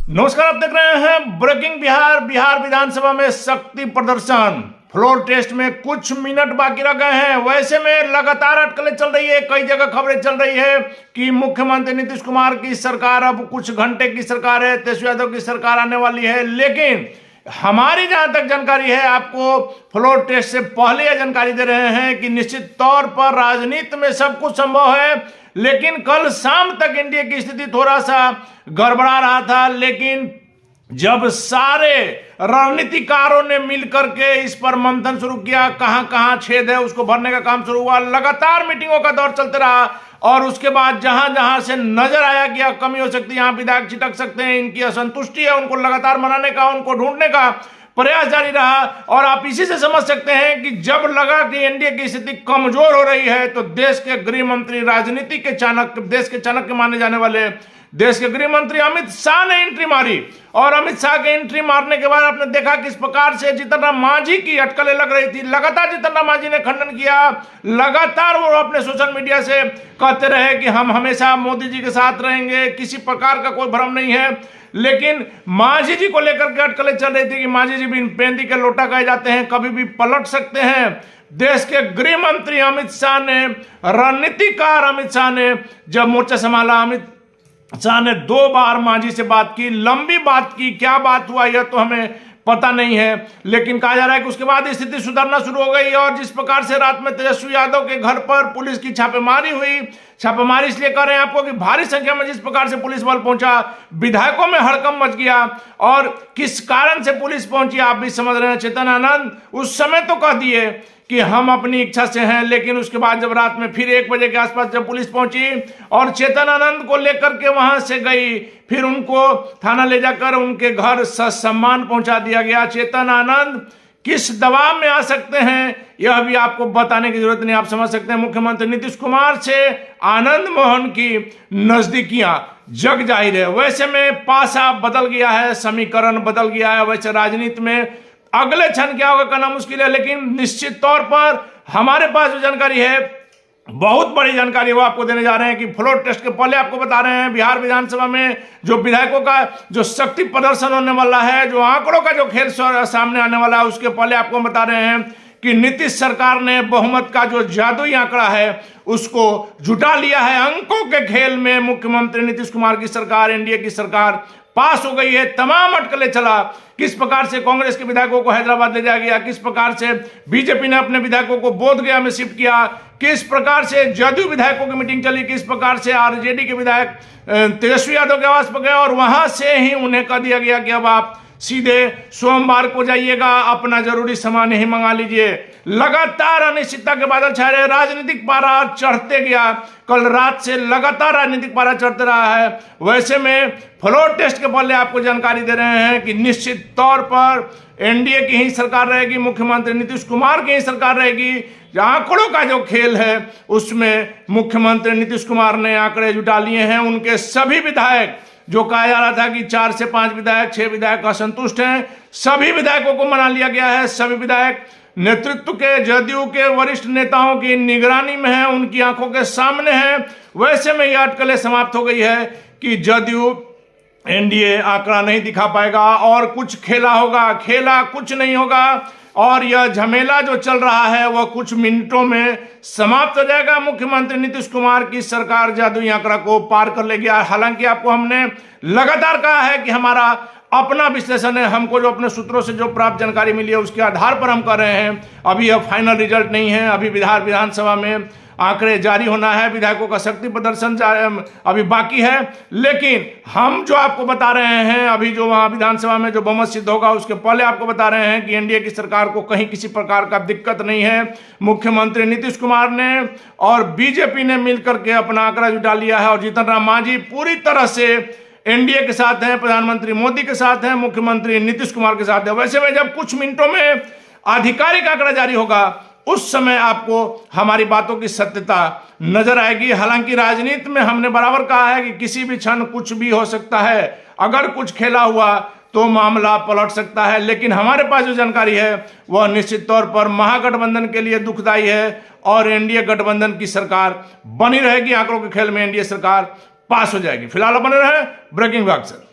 नमस्कार, आप देख रहे हैं ब्रेकिंग बिहार। बिहार विधानसभा में शक्ति प्रदर्शन, फ्लोर टेस्ट में कुछ मिनट बाकी रह गए हैं। वैसे में लगातार अटकलें चल रही है, कई जगह खबरें चल रही है कि मुख्यमंत्री नीतीश कुमार की सरकार अब कुछ घंटे की सरकार है, तेजस्वी यादव की सरकार आने वाली है। लेकिन हमारी जहां तक जानकारी है, आपको फ्लोर टेस्ट से पहले यह जानकारी दे रहे हैं कि निश्चित तौर पर राजनीति में सब कुछ संभव है। लेकिन कल शाम तक एनडीए की स्थिति थोड़ा सा गड़बड़ा रहा था, लेकिन जब सारे रणनीतिकारों ने मिलकर के इस पर मंथन शुरू किया, कहां कहां छेद है उसको भरने का काम शुरू हुआ। लगातार मीटिंगों का दौर चलते रहा और उसके बाद जहां जहां से नजर आया कि कमी हो सकती है, यहां विधायक छिटक सकते हैं, इनकी असंतुष्टि है, उनको लगातार मनाने का, उनको ढूंढने का प्रयास जारी रहा। और आप इसी से समझ सकते हैं कि जब लगा कि एनडीए की स्थिति कमजोर हो रही है, तो देश के गृह मंत्री, राजनीति के चाणक्य, देश के चाणक्य माने जाने वाले देश के गृह मंत्री अमित शाह ने एंट्री मारी। और अमित शाह के एंट्री मारने के बाद आपने देखा किस प्रकार से जीतन राम मांझी की अटकलें लग रही थी। लगातार जीतन राम मांझी ने खंडन किया, लगातार वो अपने सोशल मीडिया से कहते रहे कि हम हमेशा मोदी जी के साथ रहेंगे, किसी प्रकार का कोई भ्रम नहीं है। लेकिन मांझी जी को लेकर के अटकलें चल रही थी कि मांझी जी भी पेंदी के लोटा कहे जाते हैं, कभी भी पलट सकते हैं। देश के गृह मंत्री अमित शाह ने, रणनीतिकार अमित शाह ने जब मोर्चा संभाला, अमित शाह ने 2 बार मांझी से बात की, लंबी बात की। क्या बात हुआ यह तो हमें पता नहीं है, लेकिन कहा जा रहा है कि उसके बाद स्थिति सुधरना शुरू हो गई। और जिस प्रकार से रात में तेजस्वी यादव के घर पर पुलिस की छापेमारी हुई, छापेमारी इसलिए कर रहे हैं आपको कि भारी संख्या में जिस प्रकार से पुलिस बल पहुंचा, विधायकों में हड़कंप मच गया। और किस कारण से पुलिस पहुंची आप भी समझ रहे हैं। चेतन आनंद उस समय तो कह दिए कि हम अपनी इच्छा से हैं, लेकिन उसके बाद जब रात में फिर 1 बजे के आसपास जब पुलिस पहुंची और चेतन आनंद को लेकर के वहां से गई, फिर उनको थाना ले जाकर उनके घर सम्मान पहुंचा दिया गया। चेतन आनंद किस दबाव में आ सकते हैं यह भी आपको बताने की जरूरत नहीं, आप समझ सकते हैं। मुख्यमंत्री नीतीश कुमार से आनंद मोहन की नजदीकियां जग जाहिर है। वैसे में पासा बदल गया है, समीकरण बदल गया है। वैसे राजनीति में अगले क्षण क्या होगा कहना मुश्किल है, लेकिन निश्चित तौर पर हमारे पास जो जानकारी है, बहुत बड़ी जानकारी वो आपको देने जा रहे हैं कि फ्लोर टेस्ट के पहले आपको बता रहे हैं बिहार विधानसभा में जो विधायकों का जो शक्ति प्रदर्शन होने वाला है, जो आंकड़ों का जो खेल सामने आने वाला है, उसके पहले आपको बता रहे हैं कि नीतीश सरकार ने बहुमत का जो जादुई आंकड़ा है उसको जुटा लिया है। अंकों के खेल में मुख्यमंत्री नीतीश कुमार की सरकार, एनडीए की सरकार पास हो गई है। तमाम अटकलें चला, किस प्रकार से कांग्रेस के विधायकों को हैदराबाद ले जाया गया, किस प्रकार से बीजेपी ने अपने विधायकों को बोधगया में शिफ्ट किया, किस प्रकार से जदयू विधायकों की मीटिंग चली, किस प्रकार से आरजेडी के विधायक तेजस्वी यादव के आवास पर गए और वहां से ही उन्हें कह दिया गया कि अब आप सीधे सोमवार को जाइएगा, अपना जरूरी सामान ही मंगा लीजिए। लगातार अनिश्चितता के बादल छाए रहे, राजनीतिक पारा चढ़ते गया। कल रात से लगातार राजनीतिक पारा चढ़ते रहा है। वैसे में फ्लोर टेस्ट के पहले आपको जानकारी दे रहे हैं कि निश्चित तौर पर एनडीए की ही सरकार रहेगी, मुख्यमंत्री नीतीश कुमार की ही सरकार रहेगी। आंकड़ों का जो खेल है उसमें मुख्यमंत्री नीतीश कुमार ने आंकड़े जुटा लिए हैं। उनके सभी विधायक, जो कहा जा रहा था कि 4 से 5 विधायक, 6 विधायक असंतुष्ट हैं, सभी विधायकों को मना लिया गया है। सभी विधायक नेतृत्व के, जदयू के वरिष्ठ नेताओं की निगरानी में है, उनकी आंखों के सामने है। वैसे में यह अटकलें समाप्त हो गई है कि जदयू एनडीए आंकड़ा नहीं दिखा पाएगा और कुछ खेला होगा, खेला कुछ नहीं होगा। और यह झमेला जो चल रहा है वह कुछ मिनटों में समाप्त हो जाएगा। मुख्यमंत्री नीतीश कुमार की सरकार जादुई आंकड़ा को पार कर लेगी। हालांकि आपको हमने लगातार कहा है कि हमारा अपना विश्लेषण है, हमको जो अपने सूत्रों से जो प्राप्त जानकारी मिली है उसके आधार पर हम कर रहे हैं। अभी यह फाइनल रिजल्ट नहीं है, अभी बिहार विधानसभा में आंकड़े जारी होना है, विधायकों का शक्ति प्रदर्शन अभी बाकी है। लेकिन हम जो आपको बता रहे हैं, अभी जो वहां विधानसभा में जो बहुमत सिद्ध होगा उसके पहले आपको बता रहे हैं कि एनडीए की सरकार को कहीं किसी प्रकार का दिक्कत नहीं है। मुख्यमंत्री नीतीश कुमार ने और बीजेपी ने मिलकर के अपना आंकड़ा जुटा लिया है और जीतन राम मांझी पूरी तरह से एनडीए के साथ हैं, प्रधानमंत्री मोदी के साथ हैं, मुख्यमंत्री नीतीश कुमार के साथ है। वैसे में जब कुछ मिनटों में आधिकारिक आंकड़ा जारी होगा उस समय आपको हमारी बातों की सत्यता नजर आएगी। हालांकि राजनीति में हमने बराबर कहा है कि किसी भी क्षण कुछ भी हो सकता है, अगर कुछ खेला हुआ तो मामला पलट सकता है। लेकिन हमारे पास जो जानकारी है वह निश्चित तौर पर महागठबंधन के लिए दुखदायी है और एनडीए गठबंधन की सरकार बनी रहेगी। आंकड़ों के खेल में एनडीए सरकार पास हो जाएगी। फिलहाल बने रहे ब्रेकिंग विभाग से।